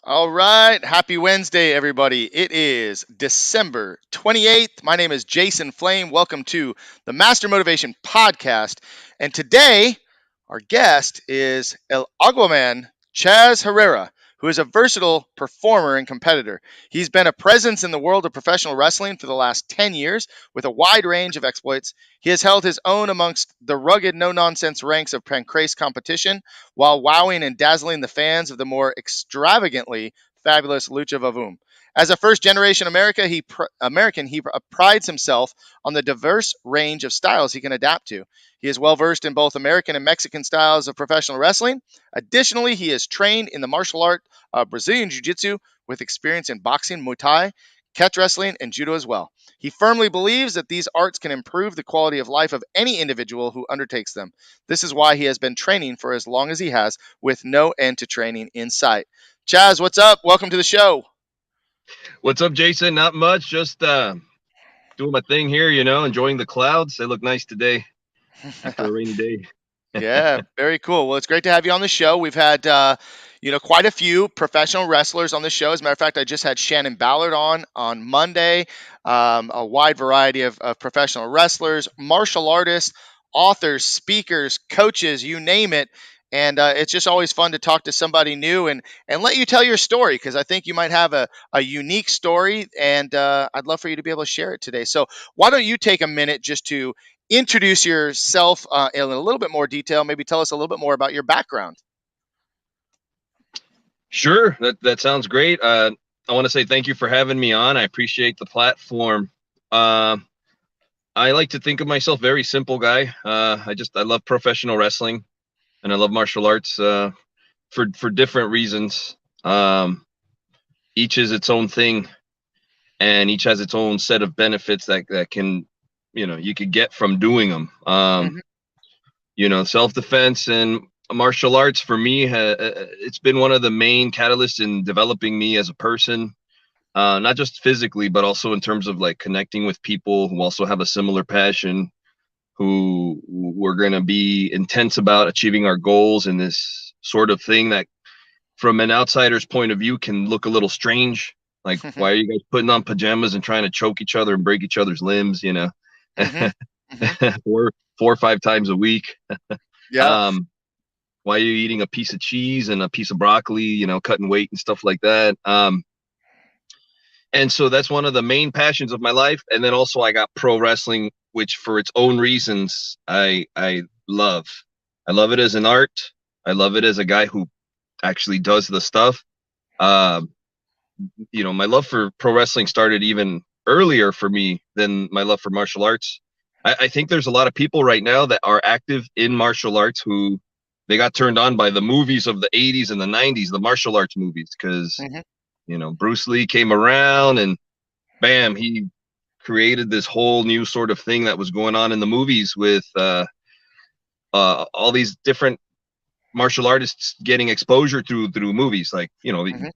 All right. Happy Wednesday, everybody. It is December 28th. My name is Jason Flame. Welcome to the Master Motivation Podcast. And today, our guest is El Aguaman, Chaz Herrera, who is a versatile performer and competitor. He's been a presence in the world of professional wrestling for the last 10 years with a wide range of exploits. He has held his own amongst the rugged, no nonsense ranks of Pancrase competition while wowing and dazzling the fans of the more extravagantly fabulous Lucha Vavoom. As a first generation American, he prides himself on the diverse range of styles he can adapt to. He is well versed in both American and Mexican styles of professional wrestling. Additionally, he is trained in the martial art of Brazilian Jiu Jitsu with experience in boxing, Muay Thai, catch wrestling, and Judo as well. He firmly believes that these arts can improve the quality of life of any individual who undertakes them. This is why he has been training for as long as he has, with no end to training in sight. Chaz, what's up? Welcome to the show. What's up, Jason? Not much. Just doing my thing here, enjoying the clouds. They look nice today after a rainy day. Yeah, very cool. Well, it's great to have you on the show. We've had, quite a few professional wrestlers on the show. As a matter of fact, I just had Shannon Ballard on Monday. A wide variety of professional wrestlers, martial artists, authors, speakers, coaches, you name it. And it's just always fun to talk to somebody new and let you tell your story because I think you might have a unique story, and I'd love for you to be able to share it today. So why don't you take a minute just to introduce yourself in a little bit more detail. Maybe tell us a little bit more about your background. Sure, that sounds great. I want to say thank you for having me on. I appreciate the platform. Uh, I like to think of myself very simple guy. I love professional wrestling and I love martial arts for different reasons. Each is its own thing, and each has its own set of benefits that can you could get from doing them. Mm-hmm. Self-defense and martial arts for me, it's been one of the main catalysts in developing me as a person, not just physically, but also in terms of like connecting with people who also have a similar passion, who we're going to be intense about achieving our goals in this sort of thing that from an outsider's point of view can look a little strange. Like, why are you guys putting on pajamas and trying to choke each other and break each other's limbs, Mm-hmm. Mm-hmm. four or five times a week? Yeah. um why are you eating a piece of cheese and a piece of broccoli, cutting weight and stuff like that? And so that's one of the main passions of my life. And then also I got pro wrestling, which for its own reasons I love. I love it as an art. I love it as a guy who actually does the stuff. um my love for pro wrestling started even earlier for me than my love for martial arts. I think there's a lot of people right now that are active in martial arts who they got turned on by the movies of the 80s and the 90s, the martial arts movies, because Mm-hmm. Bruce Lee came around and bam, he created this whole new sort of thing that was going on in the movies with all these different martial artists getting exposure through movies. Like, Mm-hmm.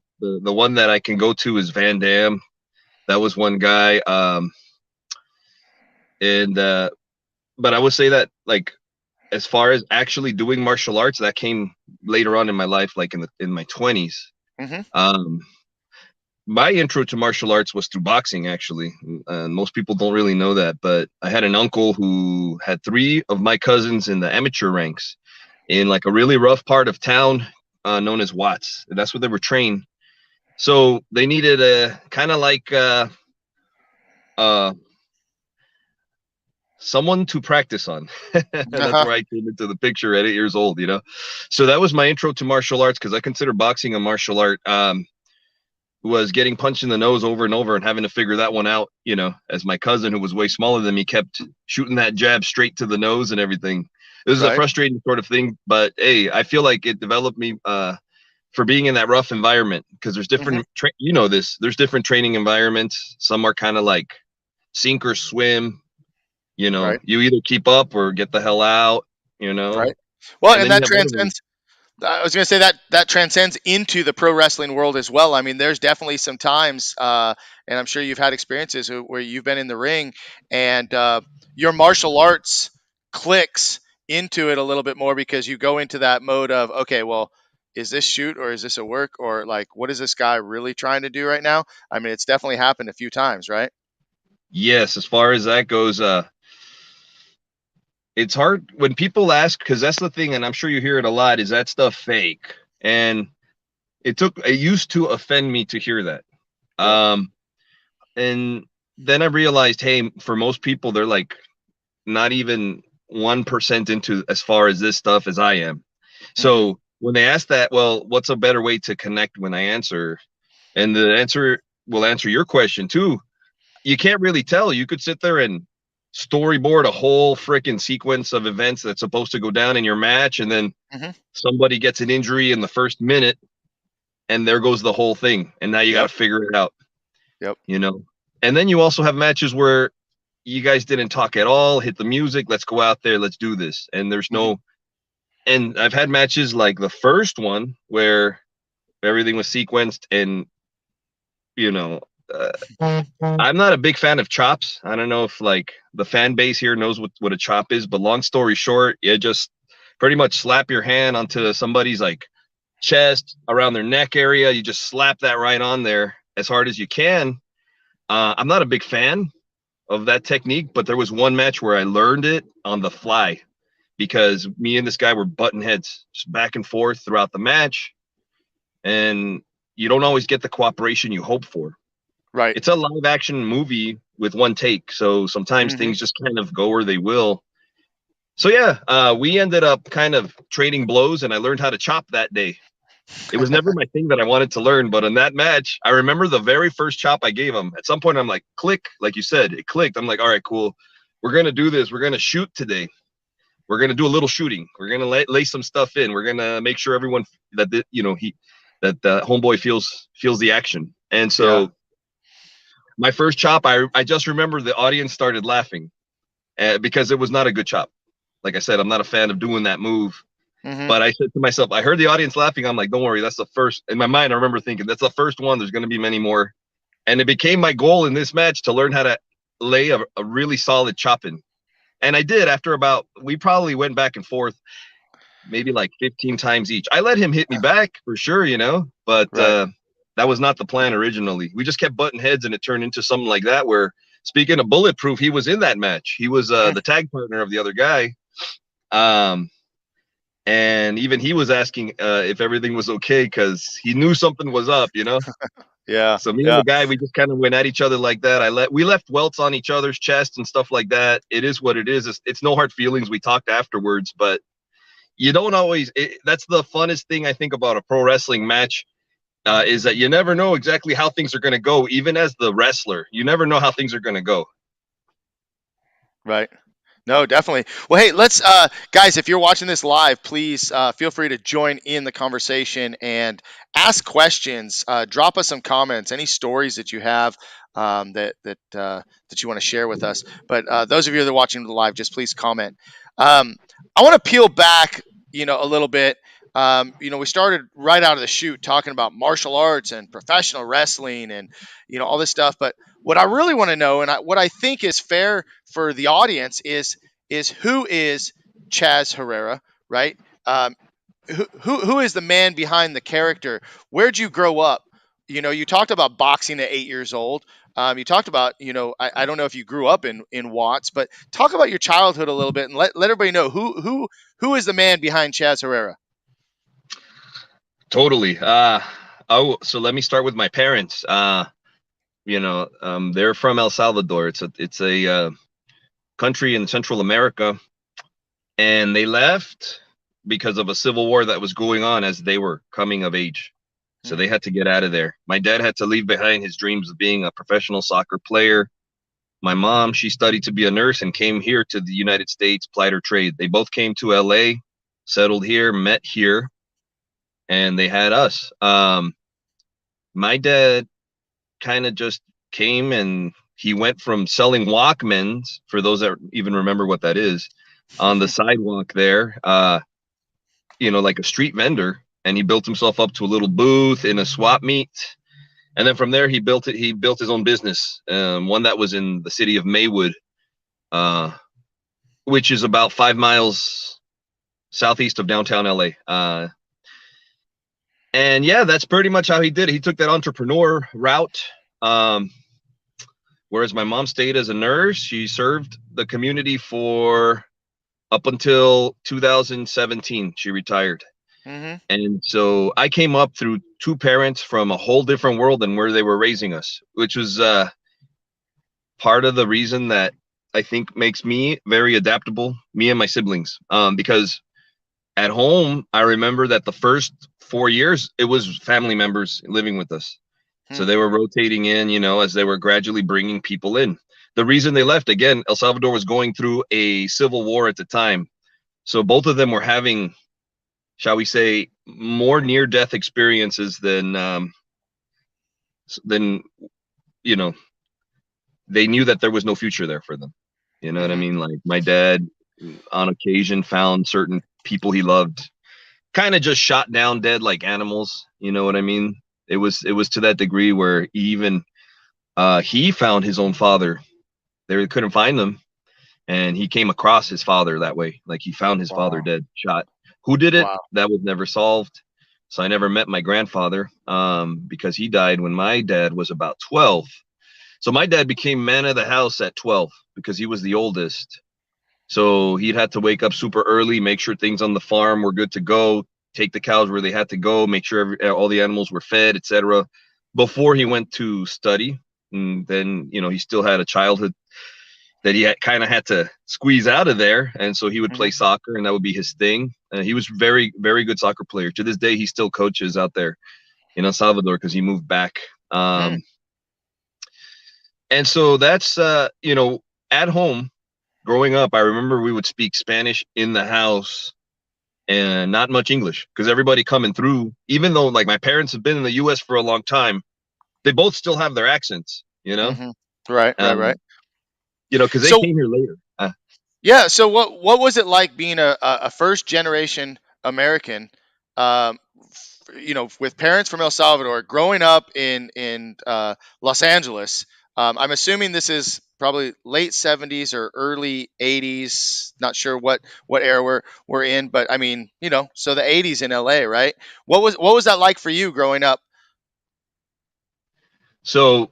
the one that I can go to is Van Damme. That was one guy. And but I would say that, like, as far as actually doing martial arts, that came later on in my life, like in my 20s. Mm-hmm. Um, my intro to martial arts was through boxing, actually. Most people don't really know that, but I had an uncle who had three of my cousins in the amateur ranks in like a really rough part of town known as Watts. And that's where they were trained. So they needed a kind of like uh, someone to practice on. That's Uh-huh. where I came into the picture at 8 years old. So that was my intro to martial arts, because I consider boxing a martial art. Was getting punched in the nose over and over and having to figure that one out, as my cousin, who was way smaller than me, kept shooting that jab straight to the nose and everything. It was a Right. frustrating sort of thing, but hey, I feel like it developed me for being in that rough environment, because there's Mm-hmm. different there's different training environments. Some are kind of like sink or swim. Right. You either keep up or get the hell out, Right. Well, and and then you that have other ones. transcends. I was going to say that transcends into the pro wrestling world as well. I mean, there's definitely some times, and I'm sure you've had experiences where you've been in the ring and your martial arts clicks into it a little bit more because you go into that mode of, okay, well, is this shoot or is this a work, or like, what is this guy really trying to do right now? I mean, it's definitely happened a few times, right? Yes, as far as that goes, it's hard when people ask, because that's the thing, and I'm sure you hear it a lot, is that stuff fake? And it used to offend me to hear that. Yep. And then I realized, hey, for most people, they're like not even 1% into as far as this stuff as I am. Hmm. So when they ask that, well, what's a better way to connect when I answer? And the answer will answer your question too. You can't really tell. You could sit there and storyboard a whole freaking sequence of events that's supposed to go down in your match, and then Hmm. somebody gets an injury in the first minute, and there goes the whole thing. And now you got to Yep. figure it out, Yep. you know? And then you also have matches where you guys didn't talk at all, hit the music, let's go out there, let's do this. And there's Hmm. no, and I've had matches like the first one where everything was sequenced, and, you know, I'm not a big fan of chops. I don't know if like the fan base here knows what a chop is, but long story short, you just pretty much slap your hand onto somebody's like chest, around their neck area. You just slap that right on there as hard as you can. I'm not a big fan of that technique, but there was one match where I learned it on the fly because me and this guy were button heads just back and forth throughout the match, and you don't always get the cooperation you hope for. Right. It's a live action movie with one take, so sometimes Hmm. things just kind of go where they will. So yeah, we ended up kind of trading blows, and I learned how to chop that day. It was never my thing that I wanted to learn, but in that match, I remember the very first chop I gave him. At some point, I'm like, click, like you said, it clicked. I'm like, all right, cool. We're gonna do this. We're gonna shoot today. We're gonna do a little looting. We're gonna lay some stuff in. We're gonna make sure everyone that that the homeboy feels the action. And Yeah. so my first chop, I just remember the audience started laughing because it was not a good chop. Like I said, I'm not a fan of doing that move. Hmm. But I said to myself, I heard the audience laughing. I'm like, don't worry, that's the first. In my mind, I remember thinking, that's the first one. There's going to be many more. And it became my goal in this match to learn how to lay a really solid chop in. And I did after we probably went back and forth maybe like 15 times each. I let him hit me back for sure, but Right. that was not the plan originally. We just kept butting heads, and it turned into something like that where, speaking of Bulletproof, he was in that match. He was Hmm. the tag partner of the other guy. Um, and even he was asking if everything was okay because he knew something was up. Yeah. So me and Yeah. the guy, we just kind of went at each other like that. We left welts on each other's chest and stuff like that. It is what it is. It's no hard feelings. We talked afterwards, but you don't always. That's the funnest thing I think about a pro wrestling match. Is that you never know exactly how things are going to go. Even as the wrestler, you never know how things are going to go. Right. No, definitely. Well, hey, let's, guys, if you're watching this live, please feel free to join in the conversation and ask questions. Drop us some comments, any stories that you have that you want to share with us. But those of you that are watching the live, just please comment. I want to peel back, a little bit. We started right out of the chute talking about martial arts and professional wrestling and all this stuff. But what I really want to know, and what I think is fair for the audience, is who is Chaz Herrera, right? Um, who is the man behind the character? Where'd you grow up? You talked about boxing at 8 years old. You talked about, I don't know if you grew up in Watts, but talk about your childhood a little bit and let everybody know who is the man behind Chaz Herrera. Totally. So let me start with my parents. They're from El Salvador. It's a country in Central America, and they left because of a civil war that was going on as they were coming of age. So Hmm. they had to get out of there. My dad had to leave behind his dreams of being a professional soccer player. My mom, she studied to be a nurse and came here to the United States, plied her trade. They both came to LA, settled here, met here, and they had us. My dad kind of just came, and he went from selling Walkmans, for those that even remember what that is, on the sidewalk there, like a street vendor, and he built himself up to a little booth in a swap meet. And then from there, he built his own business, one that was in the city of Maywood, uh, which is about 5 miles southeast of downtown LA. And yeah, that's pretty much how he did it. He took that entrepreneur route. Um, whereas my mom stayed as a nurse, she served the community for up until 2017. She retired. Mm-hmm. And so I came up through two parents from a whole different world than where they were raising us, which was part of the reason that I think makes me very adaptable, me and my siblings. Because at home, I remember that the first 4 years, it was family members living with us. Hmm. So they were rotating in, as they were gradually bringing people in. The reason they left, again, El Salvador was going through a civil war at the time. So both of them were having, shall we say, more near-death experiences than you know they knew that there was no future there for them. You know what I Mm-hmm. mean? Like my dad, on occasion, found certain people he loved kind of just shot down dead like animals. You know what I mean? It was to that degree where he found his own father. They couldn't find him, and he came across his father that way. Like he found his father Wow. dead, shot. Who did it? Wow. That was never solved. So I never met my grandfather because he died when my dad was about 12. So my dad became man of the house at 12 because he was the oldest. So he'd had to wake up super early, make sure things on the farm were good to go, take the cows where they had to go, make sure all the animals were fed, etc. Before he went to study. And then, he still had a childhood that he kind of had to squeeze out of there. And so he would Mm-hmm. play soccer, and that would be his thing. He was very, very good soccer player. To this day, he still coaches out there in El Salvador because he moved back. Hmm. And so that's, at home growing up, I remember we would speak Spanish in the house and not much English because everybody coming through, even though like my parents have been in the US for a long time, they both still have their accents, Mm-hmm. Right. Right. Right. um, because they So came here later. yeah. So what was it like being a first generation American? With parents from El Salvador, growing up in Los Angeles. I'm assuming this is probably late '70s or early '80s. Not sure what era we're in, but I mean, so the '80s in LA, right? What was that like for you growing up? So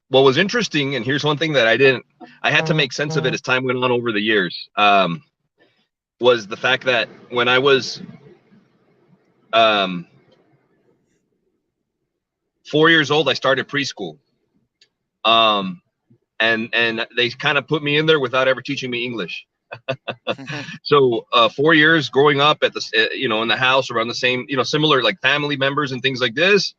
what was interesting, and here's one thing that I had to make sense of it as time went on over the years, was the fact that when I was um, 4 years old, I started preschool. Um, and they kind of put me in there without ever teaching me English. So 4 years growing up at in the house around the same, similar like family members and things like this.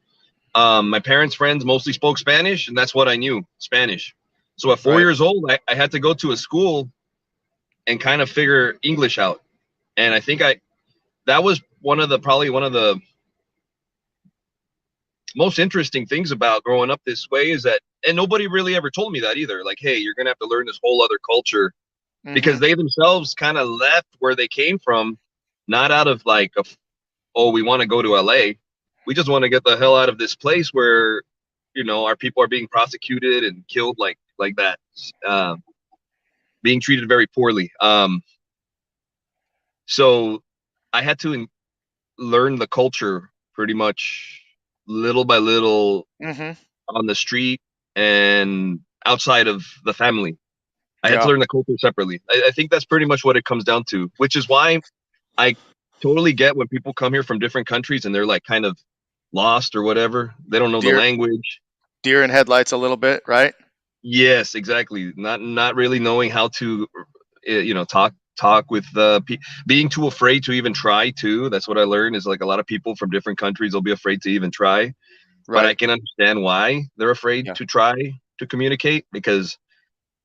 My parents' friends mostly spoke Spanish, and that's what I knew, Spanish. So at four Right. years old, I had to go to a school and kind of figure English out. And I think that was probably one of the most interesting things about growing up this way is that, and nobody really ever told me that either. Like, hey, you're gonna have to learn this whole other culture Mm-hmm. because they themselves kind of left where they came from, not out of like oh, we want to go to LA. We just want to get the hell out of this place where, our people are being prosecuted and killed like that, um, being treated very poorly. So I had to learn the culture pretty much little by little Mm-hmm. on the street and outside of the family. I had to Yeah. learn the culture separately. I think that's pretty much what it comes down to, which is why I totally get when people come here from different countries and they're like kind of lost or whatever. They don't know the Deer language. deer in headlights a little bit, right? Yes, exactly. Not really knowing how to, talk with being too afraid to even try to. That's what I learned is like a lot of people from different countries will be afraid to even try. But I Right. can understand why they're afraid Yeah. to try to communicate because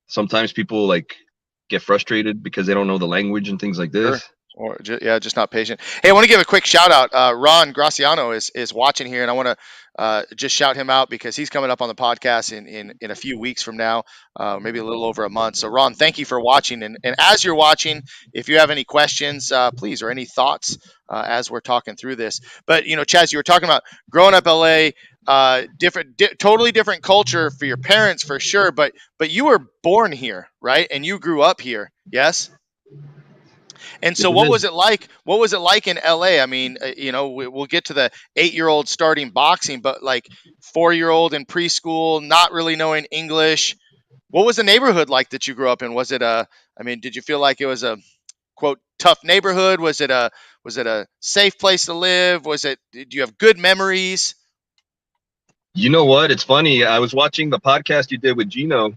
sometimes people like get frustrated because they don't know the language and things like Sure. this. Or just not patient. Hey, I want to give a quick shout out. Ron Graciano is watching here, and I want to just shout him out because he's coming up on the podcast in a few weeks from now, maybe a little over a month. So, Ron, thank you for watching. And as you're watching, if you have any questions, please, or any thoughts as we're talking through this. But Chaz, you were talking about growing up LA, totally different culture for your parents for sure. But you were born here, right? And you grew up here, yes? And so, Yes, it what is. was it like? What was it like in LA? I mean, we'll get to the 8-year-old starting boxing, but like 4-year-old in preschool, not really knowing English. What was the neighborhood like that you grew up in? Was it a? I mean, did you feel like it was a quote tough neighborhood? Was it a safe place to live? Was it? Did you have good memories? You know what? It's funny. I was watching the podcast you did with Gino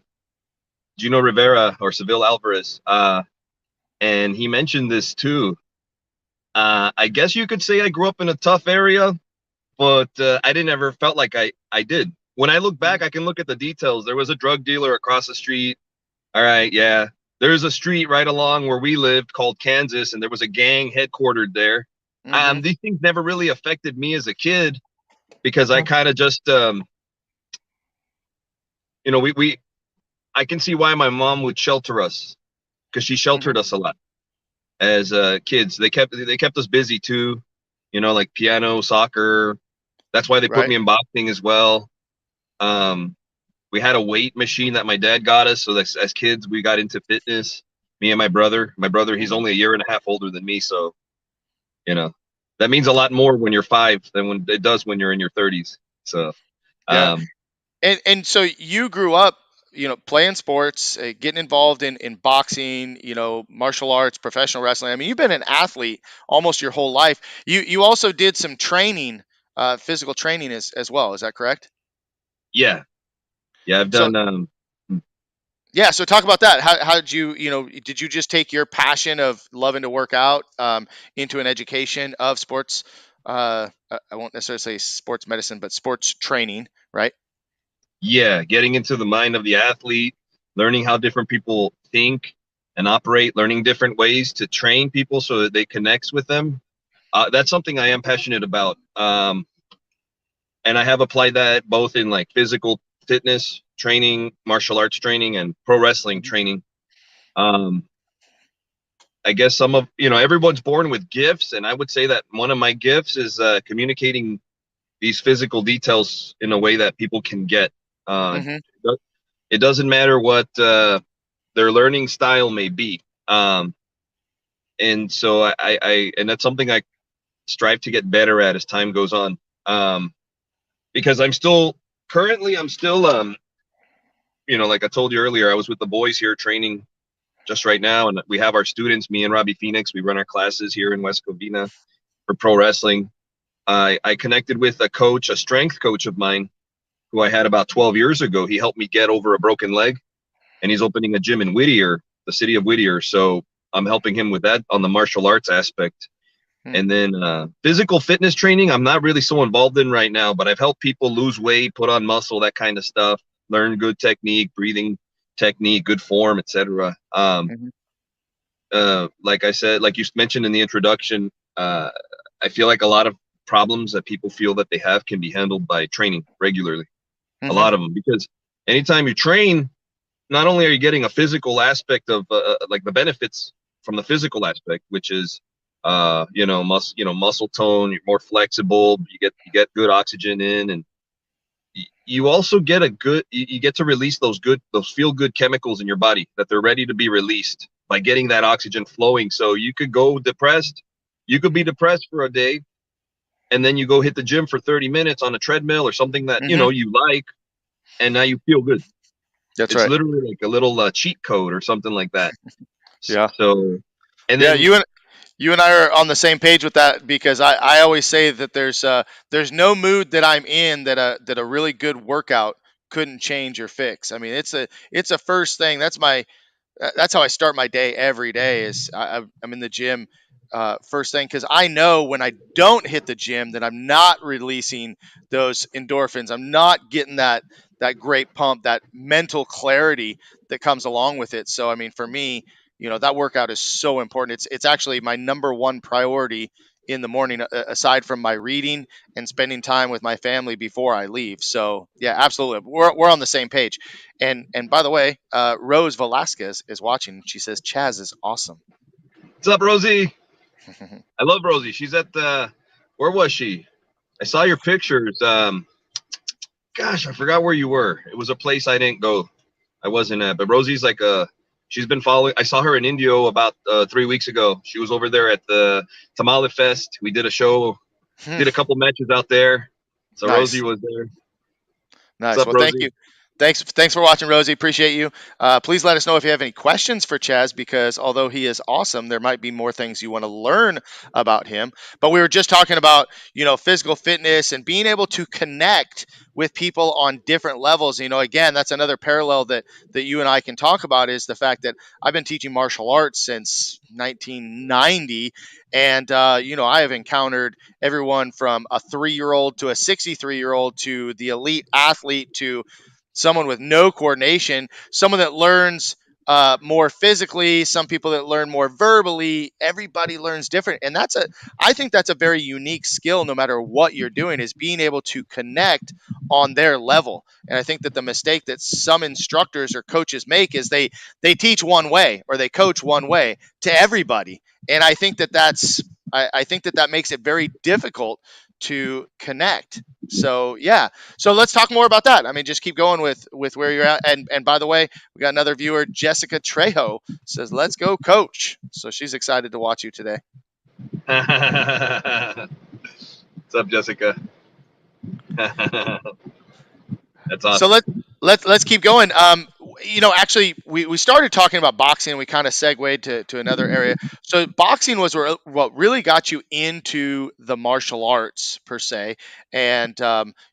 Rivera or Seville Alvarez, and he mentioned this too. I guess you could say I grew up in a tough area, but I didn't ever felt like I did. When I look back, I can look at the details. There was a drug dealer across the street. All right, yeah. There's a street right along where we lived called Kansas, and there was a gang headquartered there. Mm-hmm. These things never really affected me as a kid because I kind of just, we I can see why my mom would shelter us because she Mm-hmm. sheltered us a lot as kids. They kept us busy too, like piano, soccer. That's why they put Right. me in boxing as well. Um, we had a weight machine that my dad got us, so that as kids we got into fitness. Me and my brother. My brother, he's Mm-hmm. only a year and a half older than me, so you know that means a lot more when you're 5 than when it does when you're in your 30s. So, Yeah. um, And so you grew up, playing sports, getting involved in boxing, martial arts, professional wrestling. I mean, you've been an athlete almost your whole life. You also did some training, physical training as well. Is that correct? yeah, yeah, I've So done. yeah, so talk about that. How did did you just take your passion of loving to work out into an education of sports? I won't necessarily say sports medicine, but sports training, right? Yeah, getting into the mind of the athlete, learning how different people think and operate, learning different ways to train people so that they connects with them. That's something I am passionate about. And I have applied that both in like physical fitness training, martial arts training, and pro wrestling Mhm. training. Um, I guess everyone's born with gifts, and I would say that one of my gifts is communicating these physical details in a way that people can get. Uh, Mhm. it doesn't matter what their learning style may be. And so and that's something I strive to get better at as time goes on. Because I'm still, like I told you earlier, I was with the boys here training just right now, and we have our students, me and Robbie Phoenix, we run our classes here in West Covina for pro wrestling. I connected with a coach, a strength coach of mine, who I had about 12 years ago. He helped me get over a broken leg, and he's opening a gym in Whittier, the city of Whittier. So I'm helping him with that on the martial arts aspect. Hmm. And then physical fitness training, I'm not really so involved in right now, but I've helped people lose weight, put on muscle, that kind of stuff, learn good technique, breathing technique, good form, etc. Mhm. Like I said, like you mentioned in the introduction, I feel like a lot of problems that people feel that they have can be handled by training regularly. A Mhm. lot of them, because anytime you train, not only are you getting a physical aspect of like the benefits from the physical aspect, which is muscle tone, you're more flexible, you get good oxygen in, and you also get you get to release those feel good chemicals in your body that they're ready to be released by getting that oxygen flowing. So you could be depressed for a day, and then you go hit the gym for 30 minutes on a treadmill or something that Mhm. you like, and now you feel good. That's It's right. literally like a little cheat code or something like that. Yeah. So, and Yeah. then You and I are on the same page with that because I always say that there's no mood that I'm in that a really good workout couldn't change or fix. I mean, it's a first thing. That's how I start my day every day. I'm in the gym first thing because I know when I don't hit the gym that I'm not releasing those endorphins. I'm not getting that great pump, that mental clarity that comes along with it. So I mean, for me, that workout is so important. It's actually my number one priority in the morning, aside from my reading and spending time with my family before I leave. So yeah, absolutely, we're on the same page. And by the way, Rose Velasquez is watching. She says Chaz is awesome. what's up, Rosie? I love Rosie. She's at the where was she? I saw your pictures. Gosh, I forgot where you were. It was a place I didn't go. I wasn't at, but Rosie's like a She's been following. I saw her in Indio about 3 weeks ago. She was over there at the Tamale Fest. We did a show, Hmm. did a couple matches out there. So Rosie Nice. was there. What's Nice. up, Well, thank Rosie? you. Thanks for watching, Rosie. Appreciate you. Please let us know if you have any questions for Chaz, because although he is awesome, there might be more things you want to learn about him. But we were just talking about, physical fitness and being able to connect with people on different levels. Again, that's another parallel that you and I can talk about, is the fact that I've been teaching martial arts since 1990, and I have encountered everyone from a 3-year-old to a 63-year-old to the elite athlete to someone with no coordination, someone that learns more physically, some people that learn more verbally. Everybody learns different, and I think that's a very unique skill. No matter what you're doing, is being able to connect on their level. And I think that the mistake that some instructors or coaches make is they teach one way or they coach one way to everybody, and I think that makes it very difficult to connect. So yeah, so let's talk more about that. I mean, just keep going with where you're at. And by the way, we got another viewer, Jessica Trejo, says, "Let's go, coach." So she's excited to watch you today. What's up, Jessica? That's So awesome. let's keep going. Actually, we started talking about boxing, and we kind of segued to another area. So boxing was what really got you into the martial arts per se, and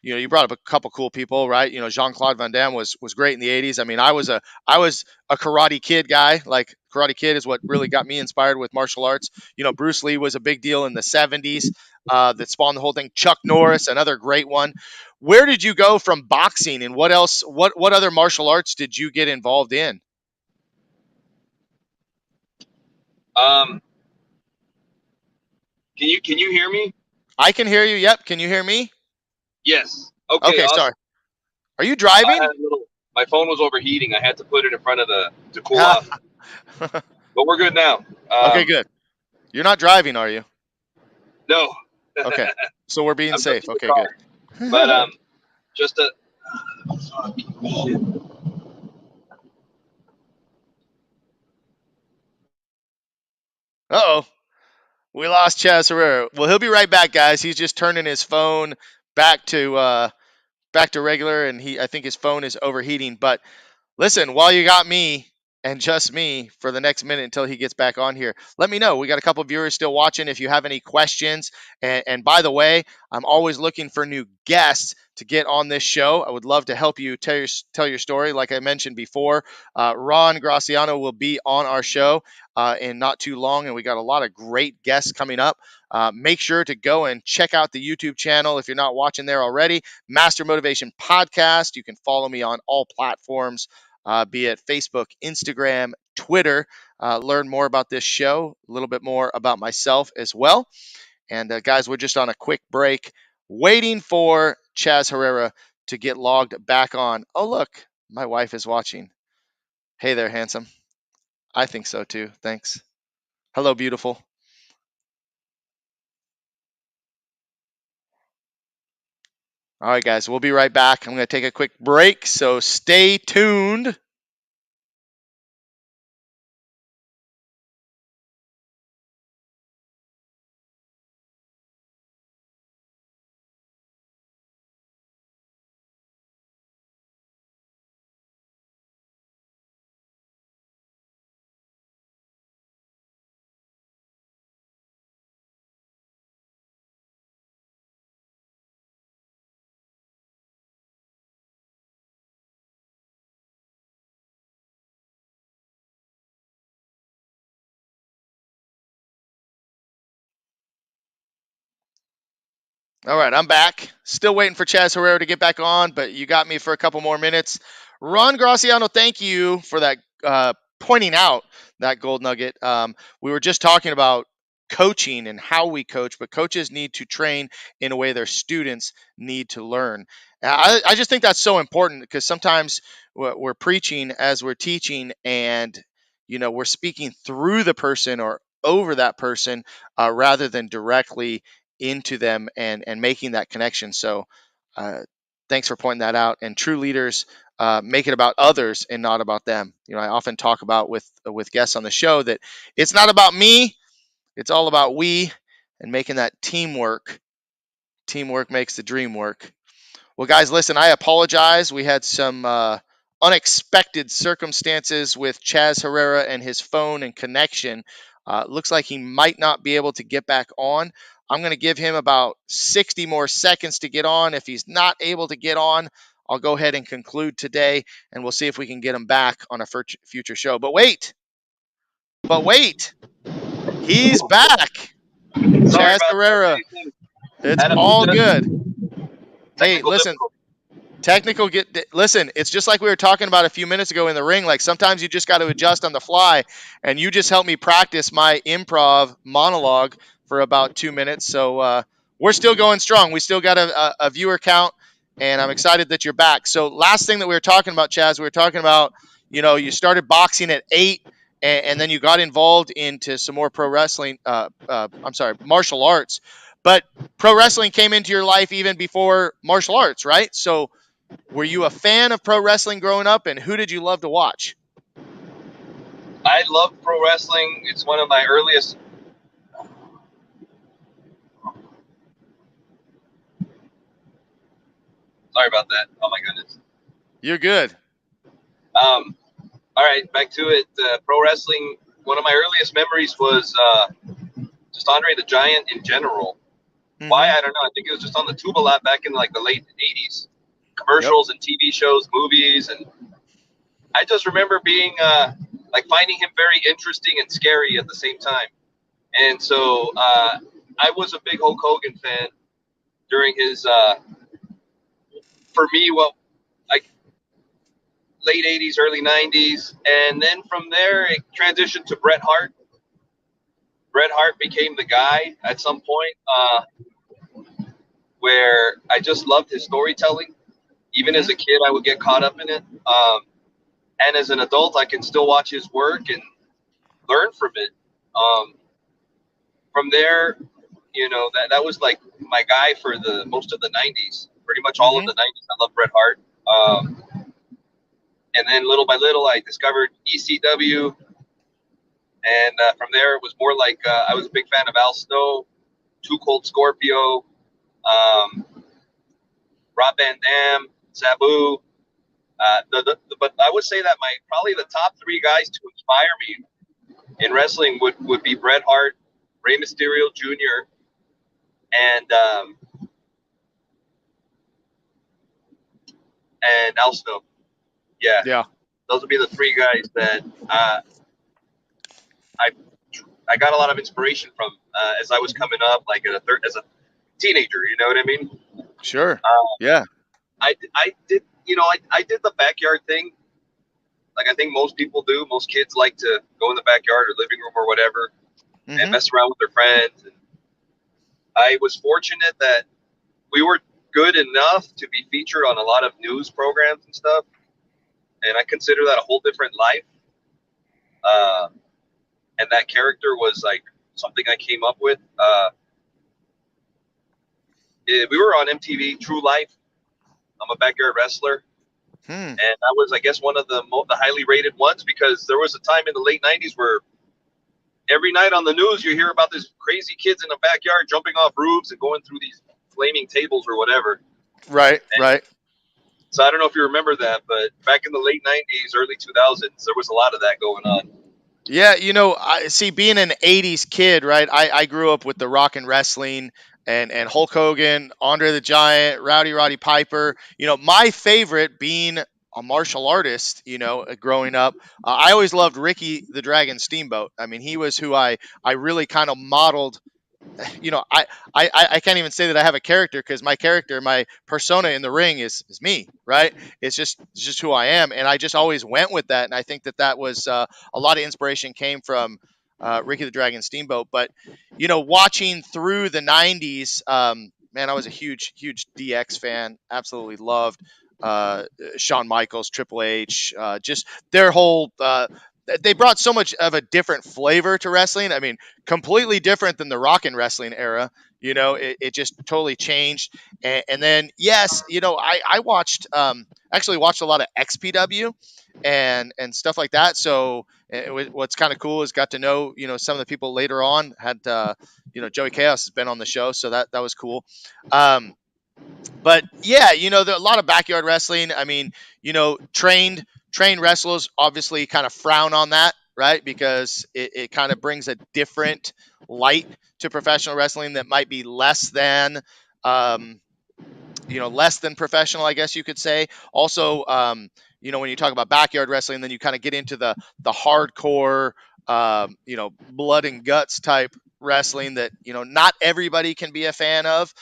you brought up a couple cool people, right? Jean Claude Van Damme was great in the '80s. I mean, I was a Karate Kid guy. Like, Karate Kid is what really got me inspired with martial arts. Bruce Lee was a big deal in the '70s. That spawned the whole thing. Chuck Norris, another great one. Where did you go from boxing, and what else? What other martial arts did you get involved in? Um, can you hear me? I can hear you. Yep. Can you hear me? Yes. Okay, Okay. Awesome. Sorry. Are you I had driving? a little. My phone was overheating. I had to put it in front of the to cool off. But we're good now. Okay. Um, Good. You're not driving, are you? no, Okay. So we're being I'm just safe. in the Okay. Good. car. But just a. Shit. Uh-oh. We lost Chaz Herrera. Well, he'll be right back, guys. He's just turning his phone back to regular, and I think his phone is overheating. But listen, while you got me and just me for the next minute until he gets back on here, let me know. We got a couple of viewers still watching. If you have any questions, and by the way, I'm always looking for new guests to get on this show. I would love to help you tell your story. Like I mentioned before, Ron Graciano will be on our show in not too long, and we got a lot of great guests coming up. Make sure to go and check out the YouTube channel if you're not watching there already. Master Motivation Podcast. You can follow me on all platforms, be it Facebook, Instagram, Twitter. Learn more about this show, a little bit more about myself as well. And guys, we're just on a quick break, waiting for Chaz Herrera to get logged back on. Oh, look, my wife is watching. Hey there, handsome. I think so too. Thanks. Hello, beautiful. All right, guys, we'll be right back. I'm going to take a quick break, so stay tuned. All right, I'm back. Still waiting for Chaz Herrera to get back on, but you got me for a couple more minutes. Ron Graciano, thank you for that, pointing out that gold nugget. We were just talking about coaching and how we coach, but coaches need to train in a way their students need to learn. I just think that's so important, because sometimes we're preaching as we're teaching, and we're speaking through the person or over that person, rather than directly into them and making that connection. So, uh, thanks for pointing that out. And true leaders make it about others and not about them. I often talk about with guests on the show that it's not about me, it's all about we, and making that teamwork. Teamwork makes the dream work. Well, guys, listen, I apologize. We had some unexpected circumstances with Chaz Herrera and his phone and connection. Looks like he might not be able to get back on. I'm going to give him about 60 more seconds to get on. If he's not able to get on, I'll go ahead and conclude today, and we'll see if we can get him back on a future show. But wait, he's back. Sorry Chaz about that, Herrera. Jason. It's Had a few all good. Hey, technical listen, difficulties. listen, it's just like we were talking about a few minutes ago in the ring. Like sometimes you just got to adjust on the fly, and you just helped me practice my improv monologue for about 2 minutes. So we're still going strong. We still got a viewer count, and I'm excited that you're back. So last thing that we were talking about, Chaz, we were talking about, you started boxing at 8, and then you got involved into some more pro wrestling. I'm sorry, martial arts, but pro wrestling came into your life even before martial arts, right? So were you a fan of pro wrestling growing up, and who did you love to watch? I love pro wrestling. It's one of my earliest. Sorry about that. Oh my goodness. You're good. Um, all right, back to it. Pro wrestling. One of my earliest memories was just Andre the Giant in general. Why, Mm-hmm. I don't know. I think it was just on the tube a lot back in like the late '80s. Yep. Commercials and TV shows, movies, and I just remember being like finding him very interesting and scary at the same time. And so I was a big Hulk Hogan fan during his, for me, well, like late '80s, early '90s, and then from there it transitioned to Bret Hart. Bret Hart became the guy at some point where I just loved his storytelling. Even Mm-hmm. as a kid, I would get caught up in it. And as an adult, I can still watch his work and learn from it. Um, from there, that was like my guy for the most of the '90s. Pretty much all of Mm-hmm. the '90s. I love Bret Hart. And then little by little, I discovered ECW, and from there, it was more like I was a big fan of Al Snow, Too Cold Scorpio, um, Rob Van Dam, Sabu. But I would say that my probably the top three guys to inspire me in wrestling would be Bret Hart, Rey Mysterio Jr., and Al Snow. Yeah, Yeah. those would be the three guys that I I got a lot of inspiration from as I was Mm-hmm. coming up, like as a teenager. You know what I mean? Sure. Uh, Yeah. I did I did the backyard thing, like I think most people do. Most kids like to go in the backyard or living room or whatever and Mm-hmm. mess around with their friends. And I was fortunate that we were good enough to be featured on a lot of news programs and stuff, and I consider that a whole different life. Uh, and that character was like something I came up with. We were on MTV True Life. I'm a backyard wrestler, Hmm. and I was, I guess, one of the highly rated ones because there was a time in the late '90s where every night on the news you hear about these crazy kids in the backyard jumping off roofs and going through these flaming tables or whatever. Right. And Right. so I don't know if you remember that, but back in the late '90s, early 2000s, there was a lot of that going on. Yeah, I see being an 80s kid, right? I grew up with the rock and wrestling and Hulk Hogan, Andre the Giant, Rowdy Roddy Piper. My favorite being a martial artist, growing up, I always loved Ricky the Dragon Steamboat. I mean, he was who I really kind of modeled. I can't even say that I have a character because my character, my persona in the ring is me, right? It's just who I am, and I just always went with that, and I think that was a lot of inspiration came from Ricky the Dragon Steamboat. But watching through the '90s, man, I was a huge DX fan. Absolutely loved Shawn Michaels, Triple H, just their whole. They brought so much of a different flavor to wrestling. I mean, completely different than the rock and wrestling era. It just totally changed. And then, yes, I watched actually watched a lot of XPW and stuff like that. So what's kind of cool is got to know some of the people later on. Had Joey Chaos has been on the show, so that was cool. But yeah, there are a lot of backyard wrestling. I mean, trained wrestlers obviously kind of frown on that, right? Because it kind of brings a different light to professional wrestling that might be um, less than professional, I guess you could say. Also, when you talk about backyard wrestling, then you kind of get into the hardcore, blood and guts type wrestling that not everybody can be a fan of,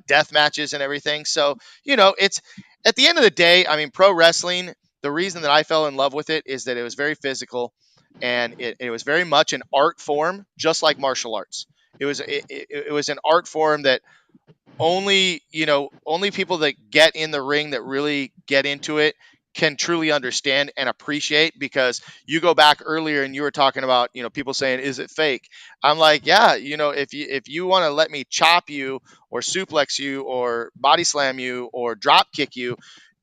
death matches and everything. So it's at the end of the day, I mean, pro wrestling. The reason that I fell in love with it is that it was very physical, and it was very much an art form, just like martial arts. It was an art form that only people that get in the ring that really get into it can truly understand and appreciate. Because you go back earlier and you were talking about people saying, is it fake? I'm like, yeah, if you want to let me chop you or suplex you or body slam you or drop kick you,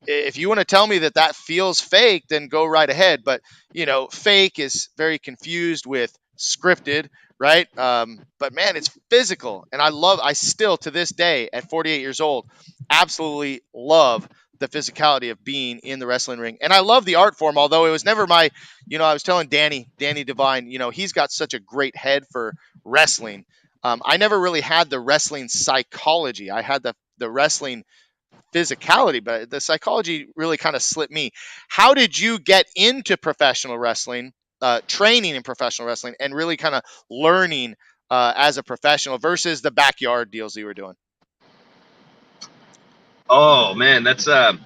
if you want to tell me that that feels fake, then go right ahead. But fake is very confused with scripted, right? But man, it's physical, and I still to this day at 48 years old, absolutely love the physicality of being in the wrestling ring, and I love the art form. Although it was never my, I was telling Danny Devine, he's got such a great head for wrestling. I never really had the wrestling psychology. I had the wrestling physicality, but the psychology really kind of slipped me. How did you get into professional wrestling, training in professional wrestling, and really kind of learning as a professional versus the backyard deals you were doing? Oh man, that's I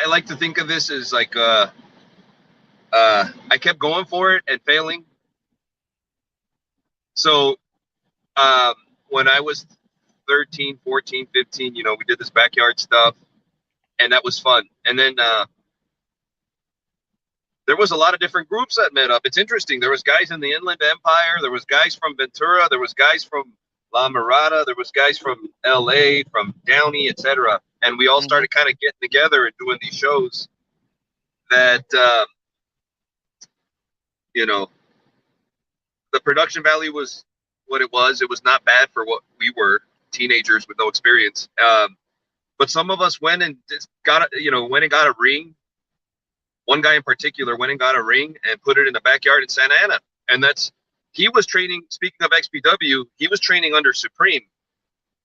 like to think of this as like I kept going for it and failing. So um, when I was 13, 14, 15, we did this backyard stuff, and that was fun. And then there was a lot of different groups that met up. It's interesting. There was guys in the Inland Empire. There was guys from Ventura. There was guys from La Mirada. There was guys from L.A., from Downey, etc. And we all Mm-hmm. started kind of getting together and doing these shows that, you know, the production value was what it was. It was not bad for what we were, teenagers with no experience. But some of us went and just went and got a ring. One guy in particular went and got a ring and put it in the backyard in Santa Ana. And he was training, speaking of XPW, he was training under Supreme,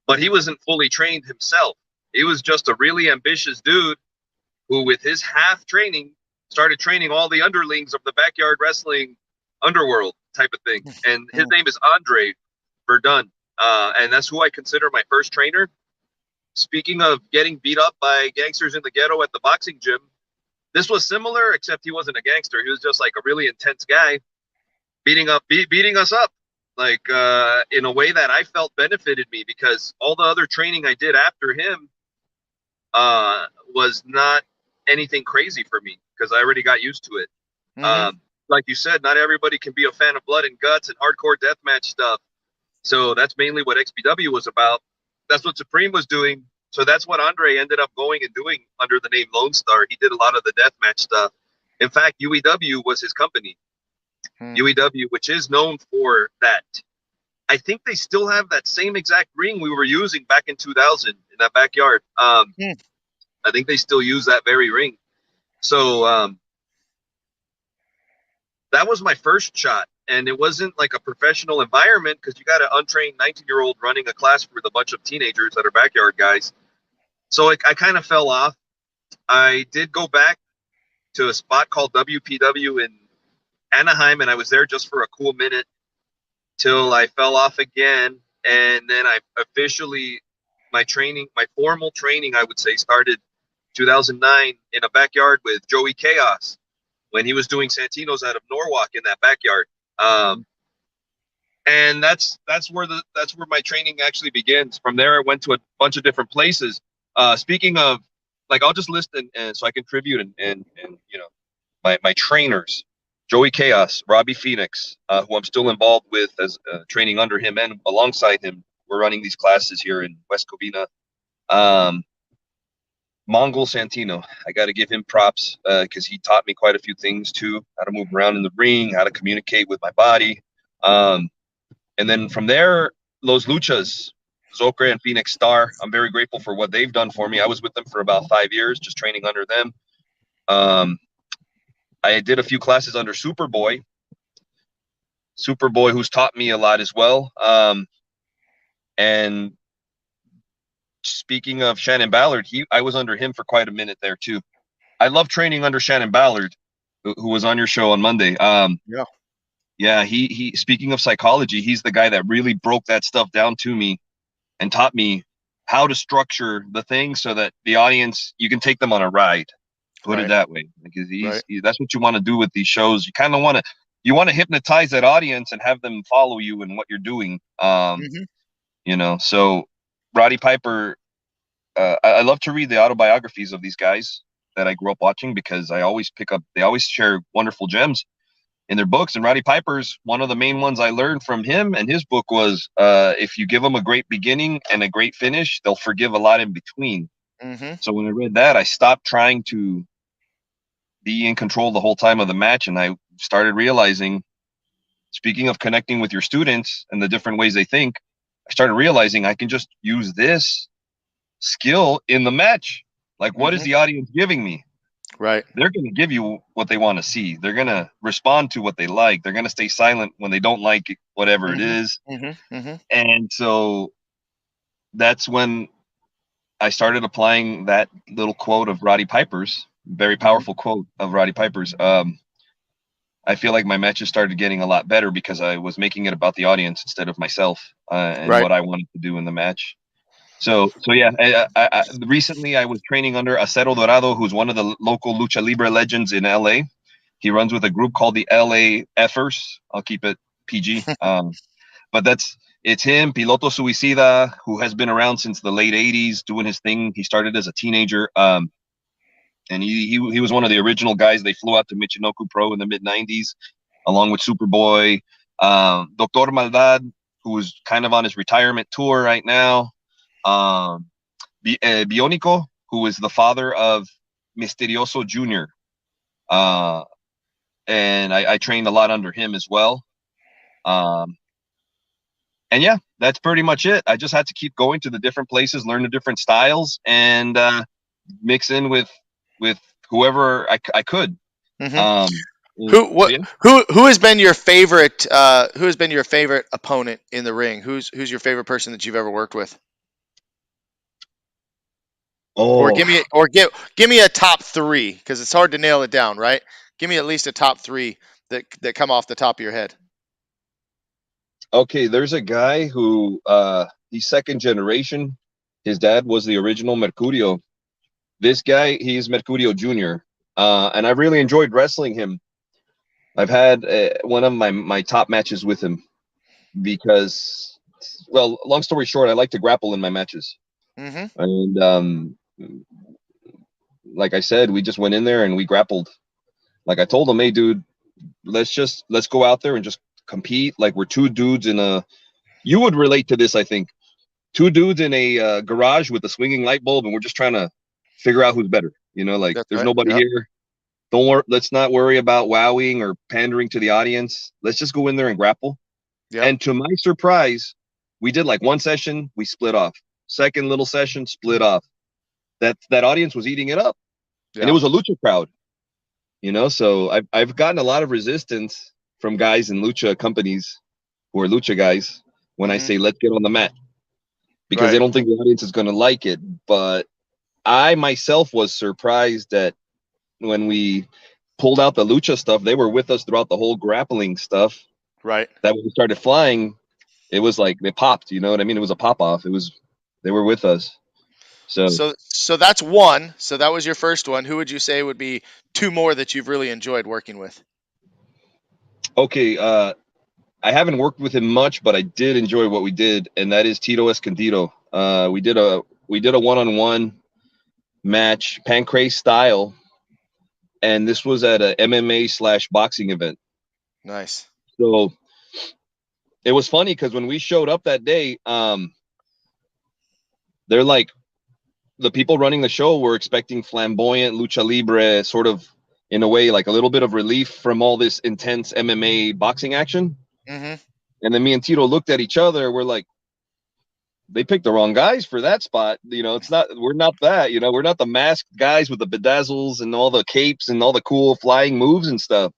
but he wasn't fully trained himself. He was just a really ambitious dude who, with his half training, started training all the underlings of the backyard wrestling underworld type of thing. And his name is Andre Verdun. And that's who I consider my first trainer. Speaking of getting beat up by gangsters in the ghetto at the boxing gym, this was similar, except he wasn't a gangster. He was just like a really intense guy beating us up, like in a way that I felt benefited me, because all the other training I did after him was not anything crazy for me, because I already got used to it. Mm-hmm. Like you said, not everybody can be a fan of blood and guts and hardcore deathmatch stuff. So that's mainly what XPW was about. That's what Supreme was doing. So that's what Andre ended up going and doing under the name Lone Star. He did a lot of the deathmatch stuff. In fact, UEW was his company. UEW, which is known for that. I think they still have that same exact ring we were using back in 2000 in that backyard. I think they still use that very ring. So that was my first shot. And it wasn't like a professional environment, because you got an untrained 19-year-old running a class with a bunch of teenagers that are backyard guys. So I kind of fell off. I did go back to a spot called WPW in Anaheim, and I was there just for a cool minute till I fell off again. And then I officially, my formal training, I would say, started 2009 in a backyard with Joey Chaos when he was doing Santino's out of Norwalk in that backyard. And that's where my training actually begins. From there, I went to a bunch of different places. Speaking of, like, I'll just list and so I contribute and my trainers: Joey Chaos, Robbie Phoenix, who I'm still involved with as training under him and alongside him. We're running these classes here in West Covina. Mongol Santino. I got to give him props because he taught me quite a few things too, how to move around in the ring, how to communicate with my body. And then from there, Los Luchas, Zocre and Phoenix Star. I'm very grateful for what they've done for me. I was with them for about 5 years, just training under them. I did a few classes under Superboy, who's taught me a lot as well. And speaking of Shannon Ballard, I was under him for quite a minute there too. I love training under Shannon Ballard, who was on your show on Monday. Yeah. Yeah, he speaking of psychology, he's the guy that really broke that stuff down to me and taught me how to structure the thing so that the audience, you can take them on a ride. Put it that way, because that's what you want to do with these shows. You kind of want to hypnotize that audience and have them follow you in what you're doing. So Roddy Piper, I love to read the autobiographies of these guys that I grew up watching because they always share wonderful gems in their books. And Roddy Piper's one of the main ones I learned from him, and his book was if you give them a great beginning and a great finish, they'll forgive a lot in between. So when I read that, I stopped trying to be in control the whole time of the match, and I started realizing, speaking of connecting with your students and the different ways they think, I started realizing I can just use this skill in the match. Like, what is the audience giving me? Right. They're going to give you what they want to see. They're going to respond to what they like. They're going to stay silent when they don't like it, whatever it is. And so that's when I started applying that little quote of Roddy Piper's, very powerful quote of Roddy Piper's. I feel like my matches started getting a lot better because I was making it about the audience instead of myself and what I wanted to do in the match. So yeah, recently I was training under Acero Dorado, who's one of the local Lucha Libre legends in LA. He runs with a group called the LA Effers. I'll keep it PG. But it's him, Piloto Suicida, who has been around since the late 80s doing his thing. He started as a teenager. And he was one of the original guys. They flew out to Michinoku Pro in the mid 90s, along with Superboy, Doctor Maldad, who is kind of on his retirement tour right now, Bionico, who is the father of Misterioso Jr. And I trained a lot under him as well. And yeah, that's pretty much it. I just had to keep going to the different places, learn the different styles, and mix in with whoever I could. Who has been your favorite? Who has been your favorite opponent in the ring? Who's your favorite person that you've ever worked with? Or give me a top three, because it's hard to nail it down, right? Give me at least a top three that come off the top of your head. Okay, there's a guy who he's second generation. His dad was the original Mercurio. This guy, he's Mercurio Jr. And I really enjoyed wrestling him. I've had one of my top matches with him because, well, long story short, I like to grapple in my matches. And like I said, we just went in there and we grappled. Like I told him, hey, dude, let's go out there and just compete. Like we're two dudes you would relate to this, I think. Two dudes in a garage with a swinging light bulb, and we're just trying to figure out who's better. Like there's nobody here. Don't worry. Let's not worry about wowing or pandering to the audience. Let's just go in there and grapple. And to my surprise, we did like one session, we split off. Second little session, split off. That audience was eating it up, and it was a lucha crowd. So I've gotten a lot of resistance from guys in lucha companies who are lucha guys when I say let's get on the mat, because they don't think the audience is going to like it. But I myself was surprised that when we pulled out the lucha stuff, they were with us throughout the whole grappling stuff. Right. That when we started flying, it was like they popped. You know what I mean? It was a pop off. They were with us. So that's one. So that was your first one. Who would you say would be two more that you've really enjoyed working with? Okay, I haven't worked with him much, but I did enjoy what we did, and that is Tito Escondido. We did a one-on-one match, Pancrase style, and this was at a MMA/boxing event. Nice. So it was funny because when we showed up that day, they're like, the people running the show were expecting flamboyant lucha libre, sort of in a way like a little bit of relief from all this intense MMA boxing action. Mm-hmm. And then me and Tito looked at each other. We're like, they picked the wrong guys for that spot. It's not, we're not that, we're not the masked guys with the bedazzles and all the capes and all the cool flying moves and stuff.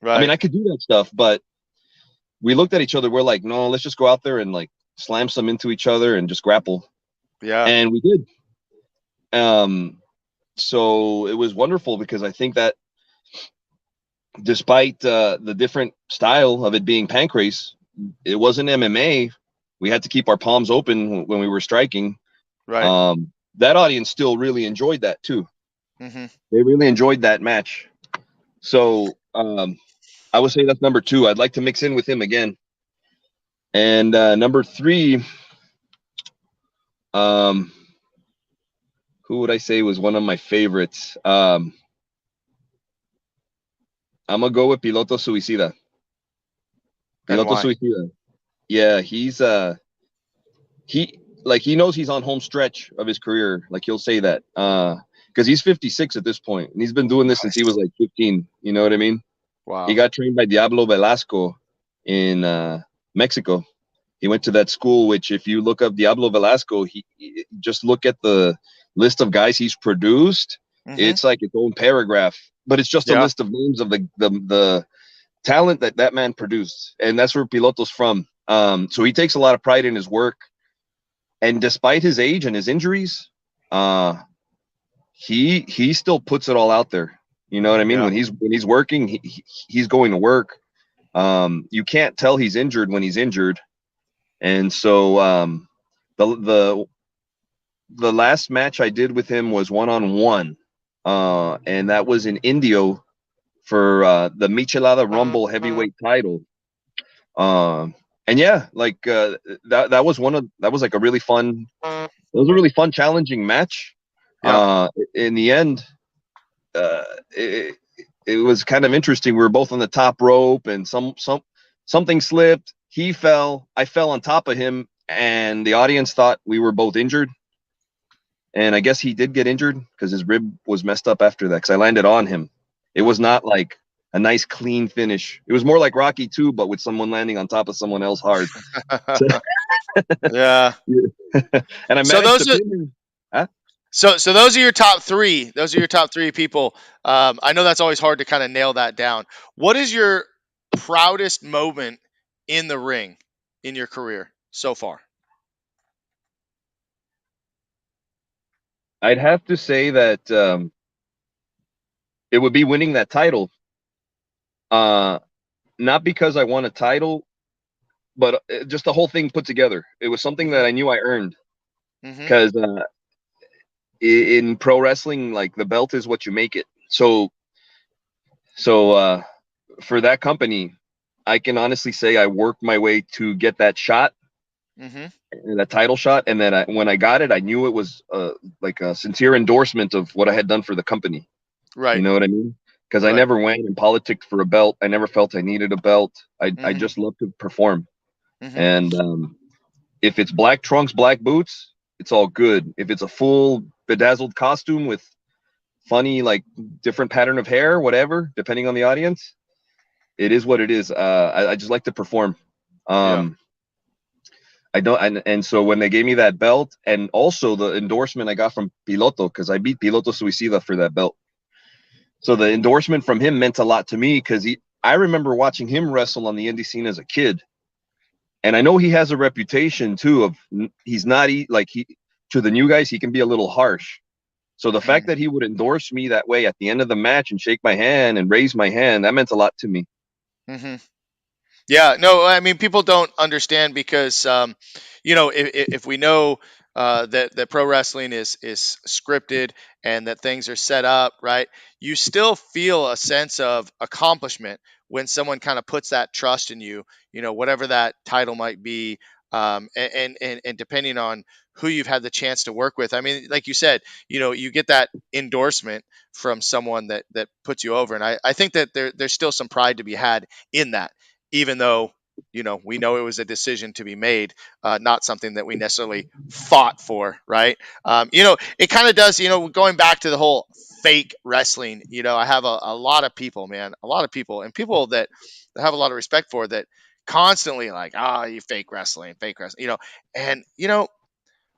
I mean, Right. I could do that stuff, but we looked at each other. We're like, no, let's just go out there and like slam some into each other and just grapple. Yeah. And we did. So it was wonderful because I think that despite the different style of it being Pancrase, it wasn't MMA. We had to keep our palms open when we were striking. Right. That audience still really enjoyed that too. Mm-hmm. They really enjoyed that match. So I would say that's number two. I'd like to mix in with him again. And number three, who would I say was one of my favorites? I'm gonna go with Piloto Suicida. And Piloto why? Suicida. Yeah, he knows he's on home stretch of his career. Like he'll say that. Because he's 56 at this point, and he's been doing this since he was Nice. like 15. You know what I mean? He Wow. got trained by Diablo Velasco in Mexico. He went to that school, which if you look up Diablo Velasco, he just look at the list of guys he's produced. Mm-hmm. It's like its own paragraph, but it's just a Yeah. list of names of the talent that man produced, and that's where Piloto's from. So he takes a lot of pride in his work, and despite his age and his injuries, uh, he still puts it all out there. You know what I mean? Yeah. When he's working, he's going to work. You can't tell he's injured when he's injured, and so the the the last match I did with him was 1-on-1, and that was in Indio for the Michelada Rumble heavyweight title. Um, and yeah, like that was like a really fun. It was a really fun, challenging match. Yeah. In the end, uh, it, it was kind of interesting. We were both on the top rope, and something slipped. He fell. I fell on top of him, and the audience thought we were both injured. And I guess he did get injured because his rib was messed up after that. Because I landed on him. It was not like a nice clean finish. It was more like Rocky 2, but with someone landing on top of someone else hard. So, Yeah. and I So managed to those are pin him. Huh? so those are your top three. Those are your top three people. I know that's always hard to kind of nail that down. What is your proudest moment in the ring in your career so far? I'd have to say that it would be winning that title. Uh, Not because I won a title, but just the whole thing put together. It was something Mm-hmm. that I knew I earned Mm-hmm. because in pro wrestling, like the belt is what you make it. So for that company, I can honestly say I worked my way to get that shot, Mm-hmm. that title shot, and then when I got it, I knew it was like a sincere endorsement of what I had done for the company. You Right. know what I mean? Because I Right. never went in politics for a belt. I never felt I needed a belt. I Mm-hmm. just love to perform. Mm-hmm. And if it's black trunks, black boots, it's all good. If it's a full bedazzled costume with funny, like different pattern of hair, whatever, depending on the audience, it is what it is. I just like to perform. Yeah. Um, I don't, and so when they gave me that belt, and also the endorsement I got from Piloto, because I beat Piloto Suicida for that belt. So the endorsement from him meant a lot to me because I remember watching him wrestle on the indie scene as a kid, and I know he has a reputation too of he's not like he to the new guys he can be a little harsh. So the fact Mm-hmm. that he would endorse me that way at the end of the match and shake my hand and raise my hand, that meant a lot to me. Mm-hmm. Yeah, no, I mean people don't understand because if we know that pro wrestling is scripted and that things are set up right, you still feel a sense of accomplishment when someone kind of puts that trust in you. Whatever that title might be, and depending on who you've had the chance to work with. I mean, like you said, you get that endorsement from someone that puts you over, and I think that there's still some pride to be had in that even though we know it was a decision to be made, not something that we necessarily fought for, right? It kind of does, going back to the whole fake wrestling. I have a lot of people, man, a lot of people, and people that I have a lot of respect for, that constantly like, you fake wrestling, and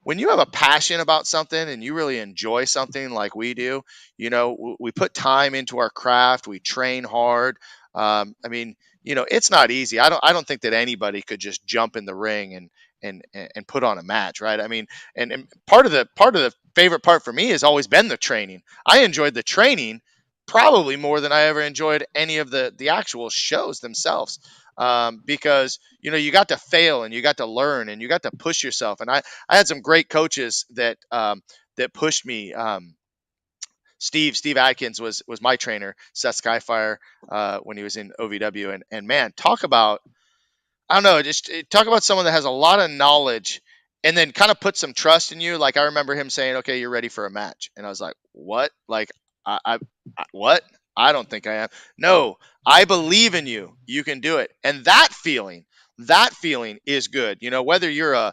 when you have a passion about something and you really enjoy something like we do, we put time into our craft, we train hard. I mean, it's not easy. I don't think that anybody could just jump in the ring and put on a match, right? I mean, and part of the favorite part for me has always been the training. I enjoyed the training probably more than I ever enjoyed any of the actual shows themselves. Because you got to fail and you got to learn and you got to push yourself. And I had some great coaches that pushed me. Steve Atkins was my trainer, Seth Skyfire, when he was in OVW, and man, talk about, I don't know, just talk about someone that has a lot of knowledge and then kind of put some trust in you. Like I remember him saying, "Okay, you're ready for a match," and I was like, "What? Like what? I don't think I am. No, I believe in you. You can do it." And that feeling is good. Whether you're a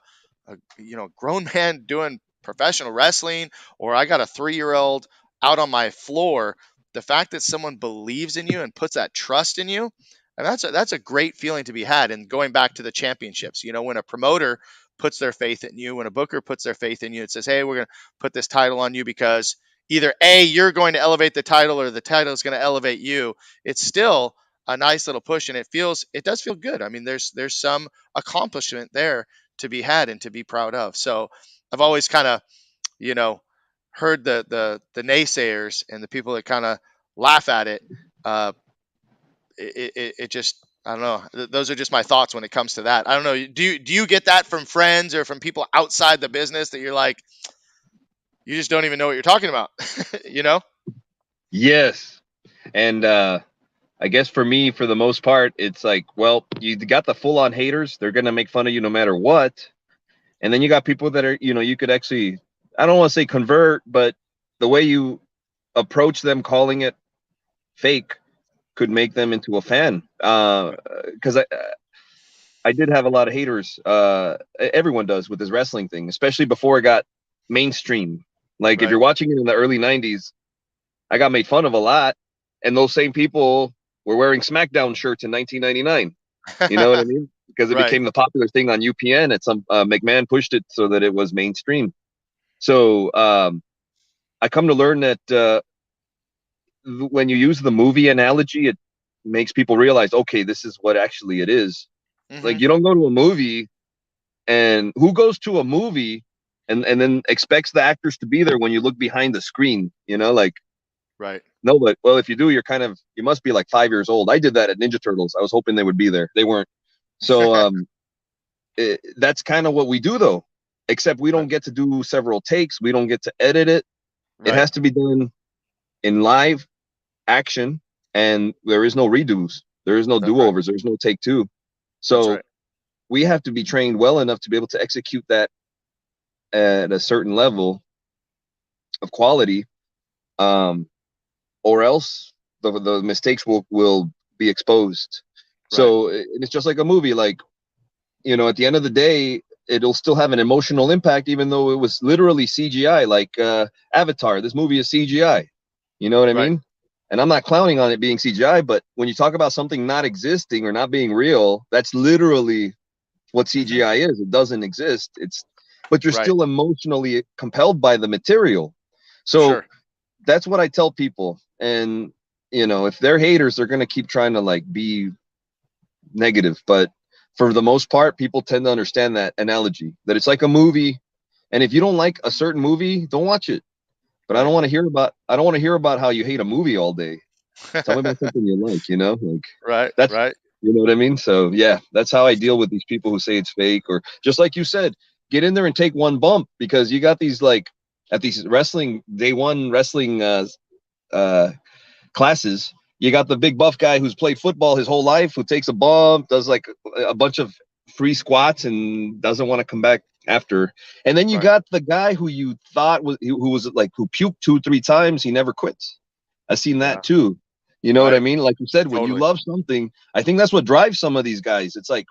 grown man doing professional wrestling, or I got a 3-year old out on my floor, the fact that someone believes in you and puts that trust in you, and that's a great feeling to be had. And going back to the championships, when a promoter puts their faith in you, when a booker puts their faith in you, it says, "Hey, we're going to put this title on you because either A, you're going to elevate the title, or the title is going to elevate you." It's still a nice little push, and it does feel good. I mean, there's some accomplishment there to be had and to be proud of. So I've always kind of, you know, heard the naysayers and the people that kind of laugh at it. Uh, it just, I don't know. Those are just my thoughts when it comes to that. I don't know. Do you get that from friends or from people outside the business that you're like, you just don't even know what you're talking about? you know? Yes. And I guess for me, for the most part, it's like, well, you got the full on haters. They're going to make fun of you no matter what. And then you got people that are, you could actually, I don't want to say convert, but the way you approach them calling it fake could make them into a fan. Because I did have a lot of haters. Everyone does with this wrestling thing, especially before it got mainstream. Like if Right. you're watching it in the early 90s, I got made fun of a lot. And those same people were wearing SmackDown shirts in 1999. You know what I mean? Because it right. became the popular thing on UPN. At some McMahon pushed it so that it was mainstream. So I come to learn that when you use the movie analogy, it makes people realize, okay, this is what actually it is. hmm Like you don't go to a movie, and who goes to a movie and then expects the actors to be there when you look behind the screen? Like Right. no, but well, if you do, you must be like 5 years old. I did that at Ninja Turtles. I was hoping they would be there. They weren't. So that's kind of what we do though, except we don't right. get to do several takes. We don't get to edit it. It Right. has to be done in live action, and there is no redos. There is no That's right. do-overs. There's no take two. That's So right. we have to be trained well enough to be able to execute that at a certain level of quality, um, or else the mistakes will be exposed. Right. So it's just like a movie. Like at the end of the day, it'll still have an emotional impact, even though it was literally CGI. Like Avatar, this movie is CGI. You know what I Right. mean? And I'm not clowning on it being CGI, but when you talk about something not existing or not being real, that's literally what hmm CGI is. It doesn't exist. But you're Right. still emotionally compelled by the material. So Sure. that's what I tell people. And if they're haters, they're gonna keep trying to like be negative. But for the most part, people tend to understand that analogy, that it's like a movie. And if you don't like a certain movie, don't watch it. But Right. I don't want to hear about how you hate a movie all day. Tell me about something you like, like right. that's, Right. you know what I mean? So yeah, that's how I deal with these people who say it's fake, or just like you said, get in there and take one bump, because you got these like at these wrestling day one wrestling uh classes, you got the big buff guy who's played football his whole life, who takes a bump, does like a bunch of free squats and doesn't want to come back after. And then you Right. got the guy who you thought was who was like who puked 2 3 times, he never quits. I've seen Yeah. that too. You know what I Right. mean? Like you said, when you Totally. love something, I think that's what drives some of these guys. It's like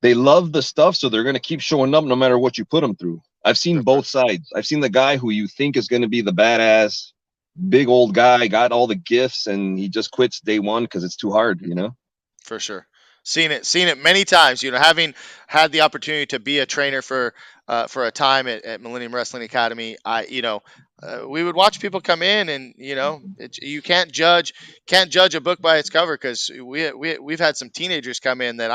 they love the stuff, so they're going to keep showing up no matter what you put them through. I've seen For sure. both sides. I've seen the guy who you think is going to be the badass, big old guy, got all the gifts, and he just quits day one because it's too hard, you know? For sure. Seen it many times. Having had the opportunity to be a trainer for a time at Millennium Wrestling Academy, we would watch people come in, and you can't judge a book by its cover, because we've had some teenagers come in that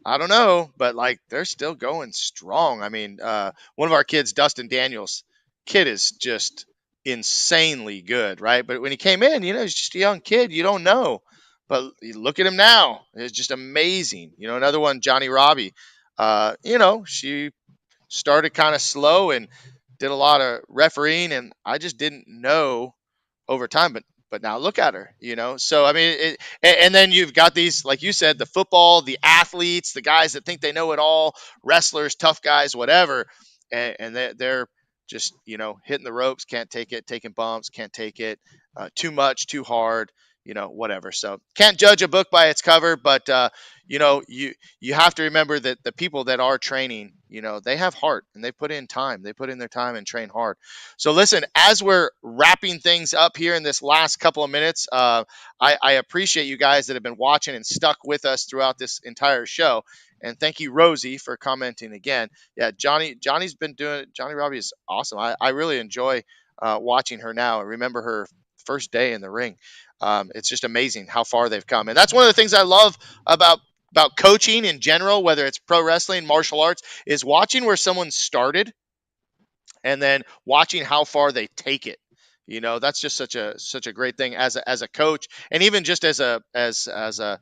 I don't know, but like they're still going strong. I mean, one of our kids, Dustin Daniels, kid is just insanely good, right? But when he came in, he's just a young kid. You don't know, but you look at him now; it's just amazing. Another one, Johnny Robbie. She started kind of slow and did a lot of refereeing, and I just didn't know over time, but now look at her. So I mean, and then you've got these, like you said, the football, the athletes, the guys that think they know it all, wrestlers, tough guys, whatever, and they're just hitting the ropes, can't take it, taking bumps, can't take it, too much, too hard, whatever. So can't judge a book by its cover, but you have to remember that the people that are training, they have heart, and they put in time, they put in their time and train hard. So listen, as we're wrapping things up here in this last couple of minutes, I appreciate you guys that have been watching and stuck with us throughout this entire show. And thank you, Rosie, for commenting again. Yeah, Johnny's been doing it. Johnny Robbie is awesome. I really enjoy watching her now. I remember her first day in the ring. It's just amazing how far they've come. And that's one of the things I love about coaching in general, whether it's pro wrestling, martial arts, is watching where someone started and then watching how far they take it. That's just such a great thing as a coach, and even just as a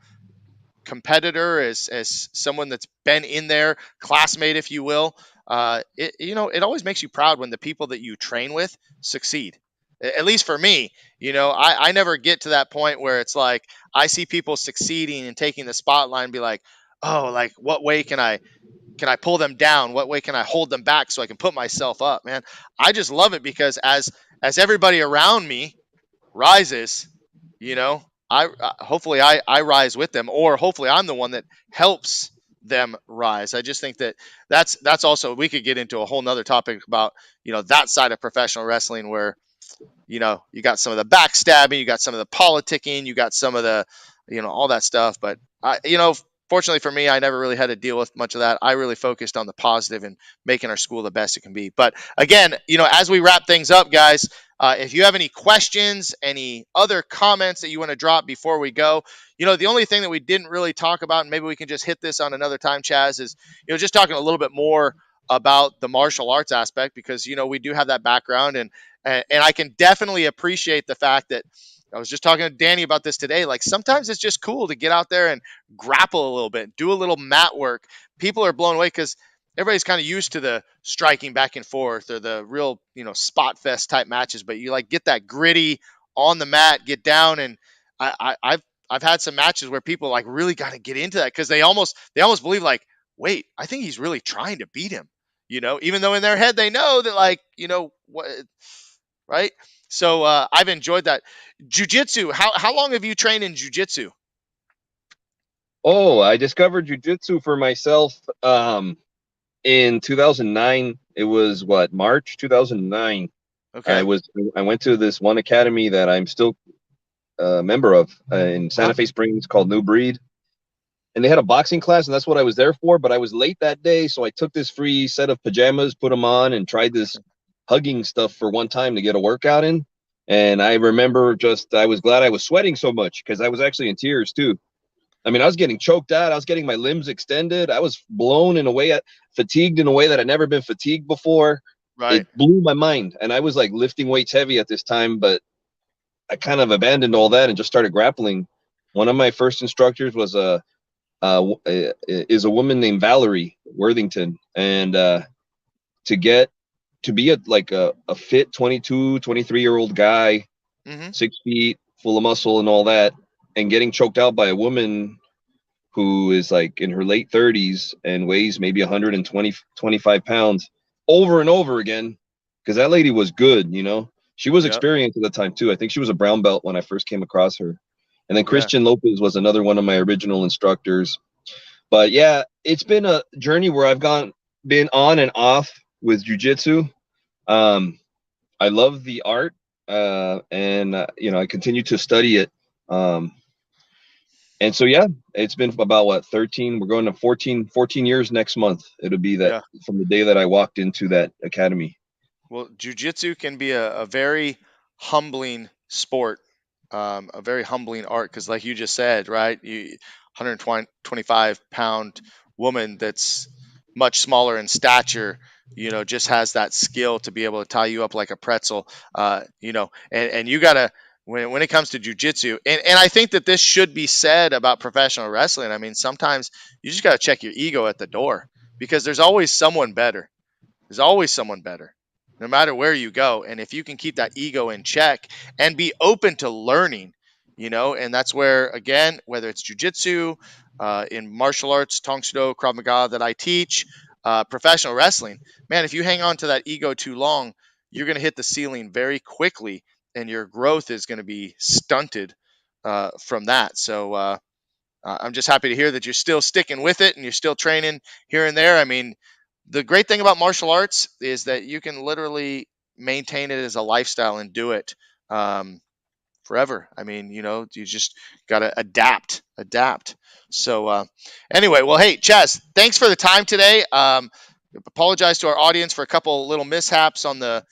competitor, as someone that's been in there, classmate, if you will. It always makes you proud when the people that you train with succeed. At least for me, I never get to that point where it's like I see people succeeding and taking the spotlight and be like, oh, like what way can I pull them down? What way can I hold them back so I can put myself up, man? I just love it because as everybody around me rises, you know, I hopefully I rise with them, or hopefully I'm the one that helps them rise. I just think that's also, we could get into a whole nother topic about that side of professional wrestling, where you got some of the backstabbing, you got some of the politicking, you got some of the, all that stuff. But fortunately for me, I never really had to deal with much of that. I really focused on the positive and making our school the best it can be. But again, as we wrap things up, guys, if you have any questions, any other comments that you want to drop before we go, the only thing that we didn't really talk about, and maybe we can just hit this on another time, Chaz, is, just talking a little bit more about the martial arts aspect, because, we do have that background, and I can definitely appreciate the fact that I was just talking to Danny about this today. Like, sometimes it's just cool to get out there and grapple a little bit, do a little mat work. People are blown away because everybody's kind of used to the striking back and forth, or the real, spot fest type matches. But you like get that gritty on the mat, get down, and I've had some matches where people like really got to get into that, because they almost believe, like, wait, I think he's really trying to beat him. Even though in their head they know that, like, what, right? So I've enjoyed that. Jiu-jitsu. How long have you trained in jiu-jitsu? Oh, I discovered jujitsu for myself in 2009. It was what, March 2009. Okay. I went to this one academy that I'm still a member of in Huh? Santa Fe Springs called New Breed, and they had a boxing class, and that's what I was there for. But I was late that day, so I took this free set of pajamas, put them on, and tried this hugging stuff for one time to get a workout in. And I remember I was glad I was sweating so much, because I was actually in tears too. I mean, I was getting choked out. I was getting my limbs extended. I was blown in a way, fatigued in a way that I'd never been fatigued before. Right. It blew my mind. And I was like lifting weights heavy at this time, but I kind of abandoned all that and just started grappling. One of my first instructors was is a woman named Valerie Worthington. And to get to be a fit 22, 23-year-old guy, Mm-hmm. 6 feet, full of muscle and all that, and getting choked out by a woman who is like in her late 30s and weighs maybe 120, 25 pounds over and over again, because that lady was good. She was Yep. experienced at the time too. I think she was a brown belt when I first came across her. And then Yeah. Christian Lopez was another one of my original instructors. But yeah, it's been a journey where been on and off with jujitsu. Um, I love the art, and I continue to study it. Um, and so yeah, it's been about what 13. We're going to 14 years next month. It'll be that Yeah. from the day that I walked into that academy. Well, jujitsu can be a very humbling sport, a very humbling art. Because, like you just said, right, 125-pound woman that's much smaller in stature, just has that skill to be able to tie you up like a pretzel, and you gotta when it comes to jujitsu, and I think that this should be said about professional wrestling. I mean, sometimes you just gotta check your ego at the door because there's always someone better, no matter where you go. And if you can keep that ego in check and be open to learning, and that's where, again, whether it's jujitsu, in martial arts, Tong Soo Do, Krav Maga that I teach, professional wrestling, man, if you hang on to that ego too long, you're going to hit the ceiling very quickly and your growth is going to be stunted from that. So, I'm just happy to hear that you're still sticking with it and you're still training here and there. I mean, the great thing about martial arts is that you can literally maintain it as a lifestyle and do it um, forever. I mean, you just got to adapt. So, anyway, well, hey, Chaz, thanks for the time today. Apologize to our audience for a couple little mishaps on the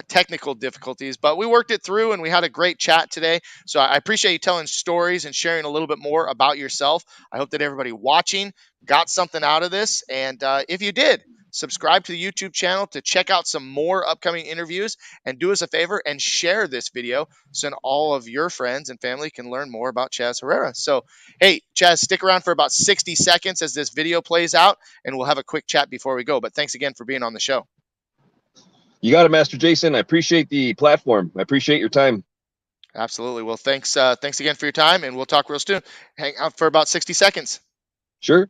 technical difficulties, but we worked it through and we had a great chat today. So I appreciate you telling stories and sharing a little bit more about yourself. I hope that everybody watching got something out of this. And if you did, subscribe to the YouTube channel to check out some more upcoming interviews, and do us a favor and share this video so all of your friends and family can learn more about Chaz Herrera. So, hey, Chaz, stick around for about 60 seconds as this video plays out, and we'll have a quick chat before we go. But thanks again for being on the show. You got it, Master Jason. I appreciate the platform. I appreciate your time. Absolutely. Well, thanks again for your time, and we'll talk real soon. Hang out for about 60 seconds. Sure.